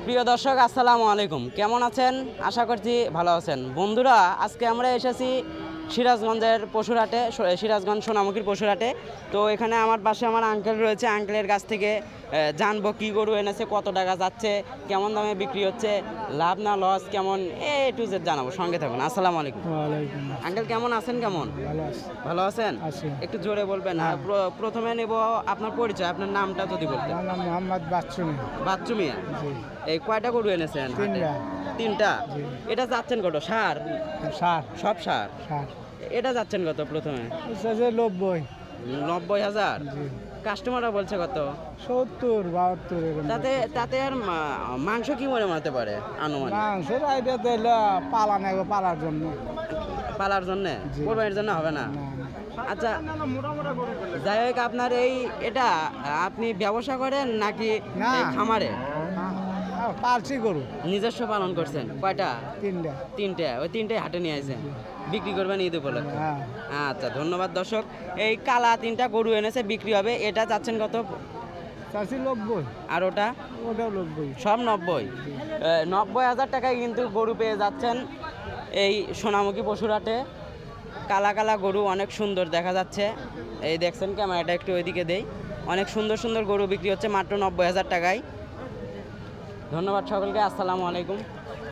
প্রিয় দর্শক আসসালামু আলাইকুম, কেমন আছেন? আশা করছি ভালো আছেন। বন্ধুরা, আজকে আমরা এসেছি সিরাজগঞ্জের পশুরহাটে, সিরাজগঞ্জ সোনামুখীর পশুরহাটে। তো এখানে আমার পাশে আমার আঙ্কেল রয়েছে। আঙ্কেলের কাছ থেকে জানবো কী গরু এনেছে, কত টাকা যাচ্ছে, কেমন দামে বিক্রি হচ্ছে, লাভ না লস কেমন, টু জেড জানাবো। সঙ্গে থাকুন। আসসালামু আলাইকুম। ওয়ালাইকুম আঙ্কেল কেমন আছেন? কেমন ভালো আছি। ভালো আছেন? আছি। একটু জোরে বলবেন। আর প্রথমে নেব আপনার পরিচয়, আপনার নামটা যদি বলতেন। আমার নাম মোহাম্মদ বাচ্চুমি। বাচ্চু মিয়া। জি। এই কয়টা গরু এনেছেন? হাটে? তিনটা। তিনটা। জি। এটা যাচ্ছেন কত? সার? সার সব সার। সার এটা যাচ্ছেন কত প্রথমে? হচ্ছে যে 90। 90,000। জি। কাস্টমাররা বলছে কত? 70 72 এরকম। তাতে তাতে আর মাংস কি মনে মারতে পারে আনুমানিক? মাংসের আইডিয়া দিলে পালা নেব, পালার জন্য। পালার জন্য? জি। কোরবানির জন্য হবে না? না, আচ্ছা, যাই হোক, আপনার এটা আপনি ব্যবসা করেন নাকি না। এই খামারে না, পালছি গরু নিজস্ব পালন করছেন? কয়টা? তিনটা। তিনটে। ওই তিনটাই হাটে নিয়ে আসেন, বিক্রি করবেন ঈদ উপলক্ষে? হ্যাঁ। আচ্ছা, ধন্যবাদ দর্শক। এই কালা তিনটা গরু এনেছে, বিক্রি হবে। এটা যাচ্ছেন কত? চাষি 90। আর ওটা? ওটাও 90। সব 90। 90,000 টাকায় কিন্তু গরু পেয়ে যাচ্ছেন এই সোনামুখী পশুরহাটে। কালা কালা গরু অনেক সুন্দর দেখা যাচ্ছে। এই দেখছেন, ক্যামেরাটা একটু ওইদিকে দেই। অনেক সুন্দর সুন্দর গরু বিক্রি হচ্ছে মাত্র 90,000 টাকায়। ধন্যবাদ সকলকে। আসসালামু আলাইকুম।